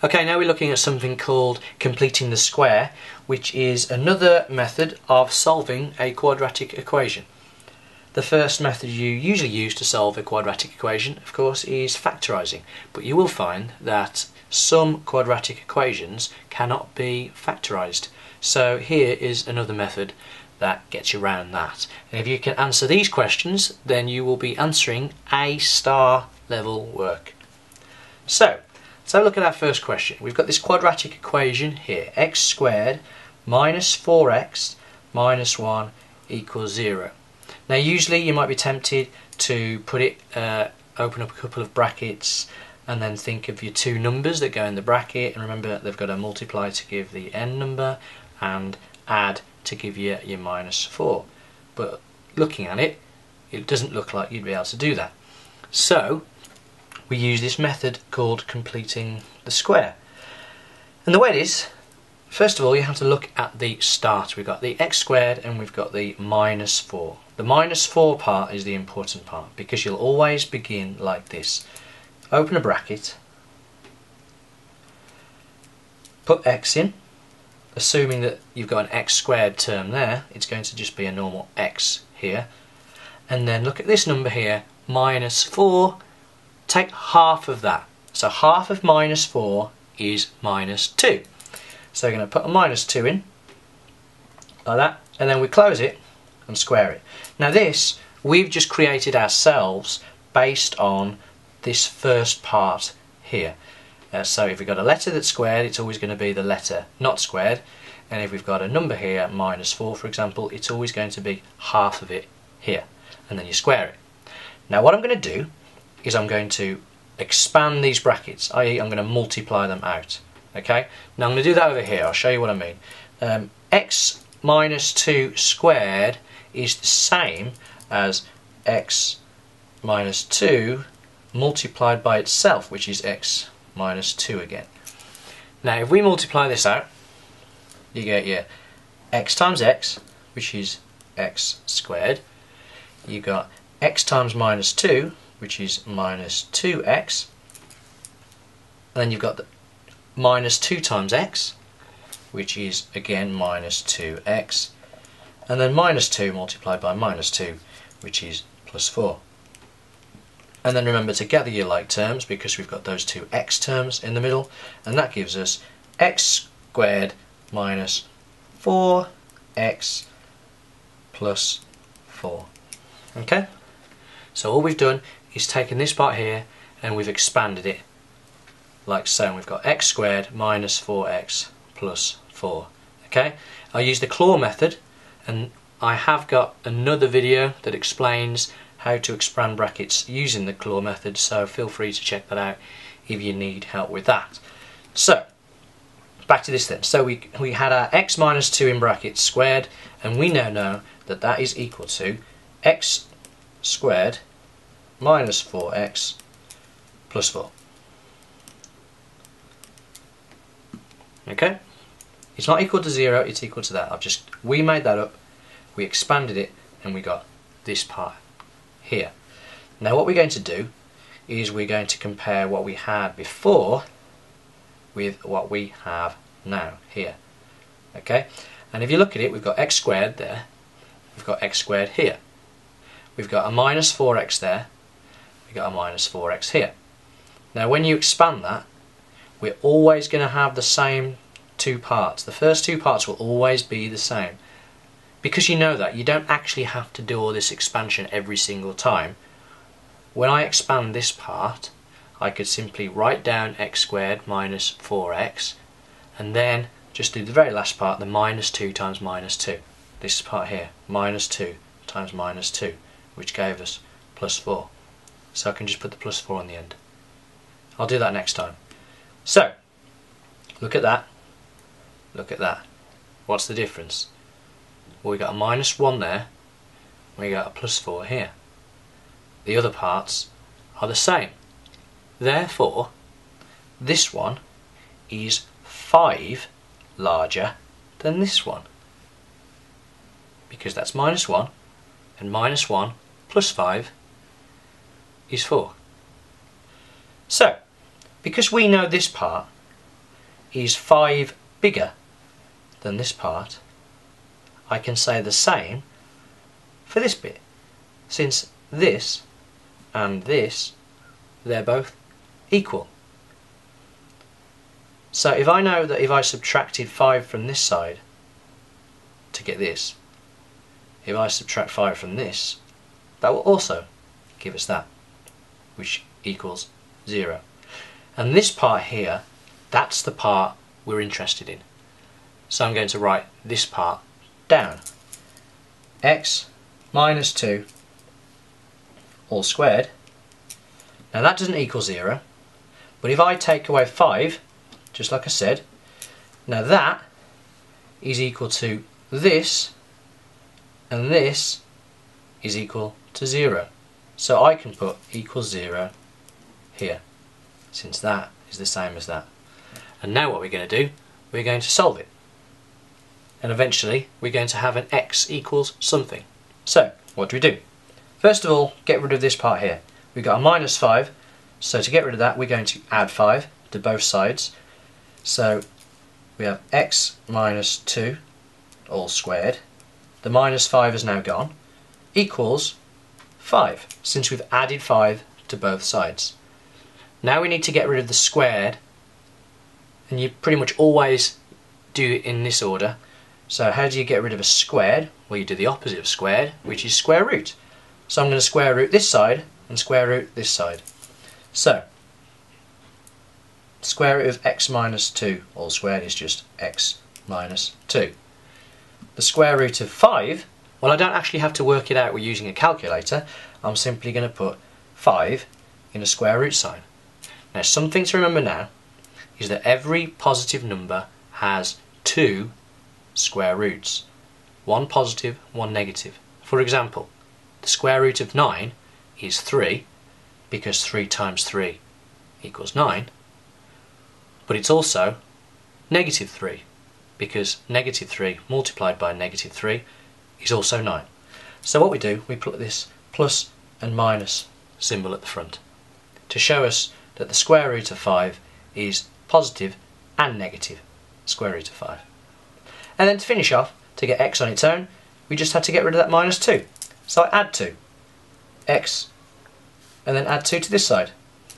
Okay, now we're looking at something called completing the square, which is another method of solving a quadratic equation. The first method you usually use to solve a quadratic equation, of course, is factorising, but you will find that some quadratic equations cannot be factorised. So here is another method that gets you around that. And if you can answer these questions, then you will be answering A-star level work. So, let's have a look at our first question. We've got this quadratic equation here, x squared minus 4x minus 1 equals 0. Now usually you might be tempted to put it, open up a couple of brackets and then think of your two numbers that go in the bracket, and remember they've got to multiply to give the n number and add to give you your minus 4. But looking at it, it doesn't look like you'd be able to do that. So we use this method called completing the square. And the way it is, first of all you have to look at the start. We've got the x squared and we've got the minus 4. The minus 4 part is the important part because you'll always begin like this. Open a bracket, put x in, assuming that you've got an x squared term there, it's going to just be a normal x here. And then look at this number here, minus 4. Take half of that. So half of minus 4 is minus 2. So we're going to put a minus 2 in, like that, and then we close it and square it. Now this, we've just created ourselves based on this first part here. So if we've got a letter that's squared, it's always going to be the letter not squared. And if we've got a number here, minus 4 for example, it's always going to be half of it here. And then you square it. Now what I'm going to do is I'm going to expand these brackets, i.e. I'm going to multiply them out. Okay? Now I'm going to do that over here, I'll show you what I mean. X minus 2 squared is the same as x minus 2 multiplied by itself, which is x minus 2 again. Now if we multiply this out, you get your x times x, which is x squared. You got x times minus 2, which is minus 2x, and then you've got the minus 2 times x, which is again minus 2x, and then minus 2 multiplied by minus 2, which is plus 4. And then remember to gather your like terms because we've got those two x terms in the middle, and that gives us x squared minus 4x plus 4. Okay? So all we've done is taken this part here and we've expanded it like so, and we've got x squared minus 4x plus 4. Okay, I'll use the claw method, and I have got another video that explains how to expand brackets using the claw method, so feel free to check that out if you need help with that. So back to this then. So we had our x minus 2 in brackets squared, and we now know that that is equal to x squared minus 4x plus 4. Okay? It's not equal to 0, it's equal to that. We made that up, we expanded it, and we got this part here. Now what we're going to do is we're going to compare what we had before with what we have now here. Okay? And if you look at it, we've got x squared there, we've got x squared here. We've got a minus 4x there, we've got a minus 4x here. Now when you expand that, we're always going to have the same two parts. The first two parts will always be the same. Because you know that, you don't actually have to do all this expansion every single time. When I expand this part, I could simply write down x squared minus 4x, and then just do the very last part, the minus 2 times minus 2. This part here, minus 2 times minus 2, which gave us plus 4. So I can just put the plus 4 on the end. I'll do that next time. So, look at that, look at that. What's the difference? Well, we got a minus 1 there, we got a plus 4 here. The other parts are the same. Therefore, this one is 5 larger than this one. Because that's minus 1, and minus 1 plus 5 is 4. So, because we know this part, is 5 bigger than this part, I can say the same for this bit, since this and this, they're both equal. So if I know that if I subtracted 5 from this side to get this, if I subtract 5 from this, that will also give us that, which equals 0. And this part here, that's the part we're interested in. So I'm going to write this part down. X minus 2 all squared. Now that doesn't equal 0, but if I take away 5, just like I said, now that is equal to this, and this is equal to 0. So I can put equals 0 here, since that is the same as that. And now what we're going to do, we're going to solve it. And eventually we're going to have an x equals something. So what do? First of all, get rid of this part here. We've got a minus 5, so to get rid of that we're going to add 5 to both sides. So we have x minus 2 all squared. The minus 5 is now gone, equals 5, since we've added 5 to both sides. Now we need to get rid of the squared, and you pretty much always do it in this order. So how do you get rid of a squared? Well, you do the opposite of squared, which is square root. So I'm going to square root this side and square root this side. So square root of x minus 2 all squared is just x minus 2. The square root of 5, well, I don't actually have to work it out with using a calculator. I'm simply going to put 5 in a square root sign. Now something to remember now is that every positive number has 2 square roots. One positive, one negative. For example, the square root of 9 is 3, because 3 times 3 equals 9. But it's also negative 3, because negative 3 multiplied by negative 3 is also 9. So what we do, we put this plus and minus symbol at the front to show us that the square root of 5 is positive and negative square root of 5. And then to finish off, to get x on its own, we just had to get rid of that minus 2. So I add 2, x, and then add 2 to this side.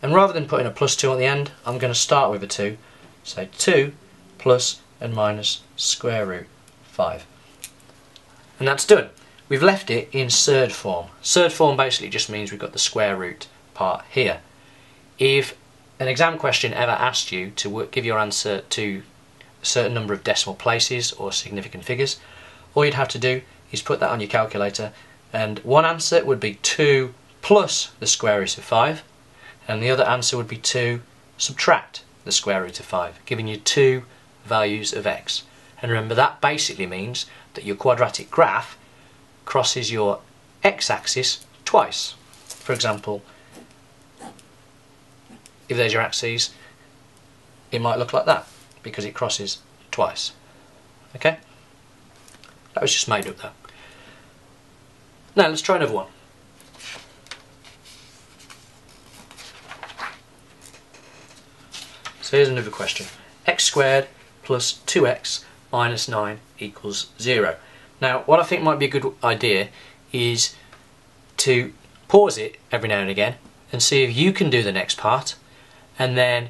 And rather than putting a plus 2 on the end, I'm going to start with a 2. So 2 plus and minus square root 5. And that's done. We've left it in surd form. Surd form basically just means we've got the square root part here. If an exam question ever asked you to give your answer to a certain number of decimal places or significant figures, all you'd have to do is put that on your calculator, and one answer would be 2 plus the square root of 5, and the other answer would be 2 subtract the square root of 5, giving you 2 values of x. And remember, that basically means that your quadratic graph crosses your x-axis twice. For example, if there's your axis, it might look like that, because it crosses twice. Okay? That was just made up though. Now let's try another one. So here's another question. X squared plus 2x minus 9 equals 0. Now what I think might be a good idea is to pause it every now and again and see if you can do the next part, and then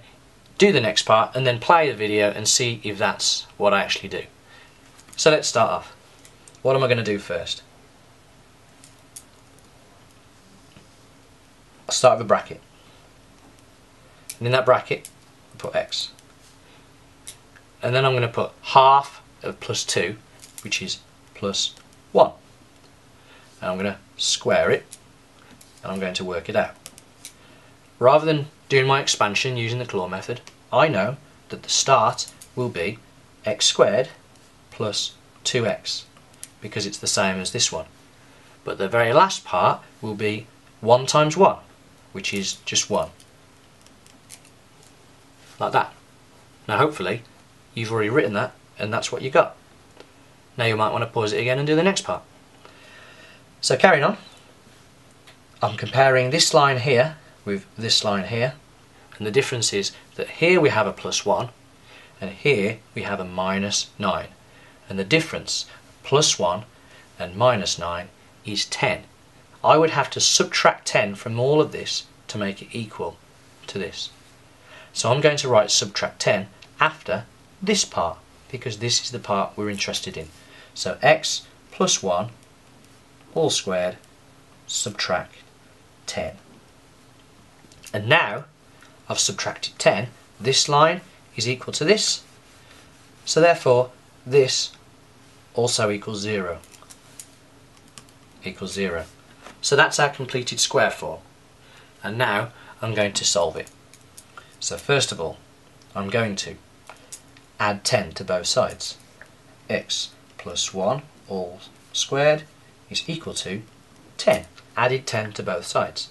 do the next part and then play the video and see if that's what I actually do. So let's start off. What am I going to do first? I'll start with a bracket, and in that bracket I'll put x, and then I'm going to put half of plus 2, which is plus 1, and I'm going to square it, and I'm going to work it out. Rather than doing my expansion using the claw method, I know that the start will be x squared plus 2x, because it's the same as this one. But the very last part will be 1 times 1, which is just 1. Like that. Now hopefully you've already written that, and that's what you got. Now you might want to pause it again and do the next part. So carrying on, I'm comparing this line here with this line here, and the difference is that here we have a plus 1, and here we have a minus 9. And the difference, plus 1 and minus 9, is 10. I would have to subtract 10 from all of this to make it equal to this. So I'm going to write subtract 10 after this part, because this is the part we're interested in. So x plus 1 all squared subtract 10. And now I've subtracted 10, this line is equal to this, so therefore this also equals 0. Equals 0. So that's our completed square form. And now I'm going to solve it. So first of all, I'm going to add 10 to both sides. X plus 1 all squared is equal to 10. Added 10 to both sides.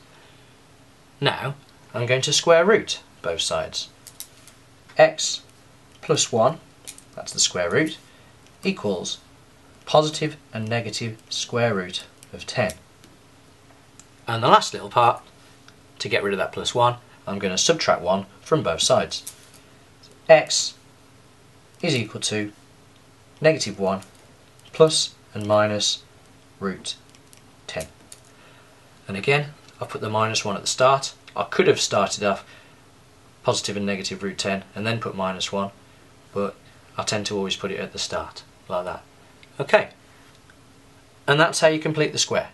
Now I'm going to square root both sides. X plus 1, that's the square root, equals positive and negative square root of 10. And the last little part, to get rid of that plus 1, I'm going to subtract 1 from both sides. X is equal to negative 1 plus and minus root 10. And again, I've put the minus 1 at the start. I could have started off positive and negative root 10 and then put minus 1, but I tend to always put it at the start, like that. Okay, and that's how you complete the square.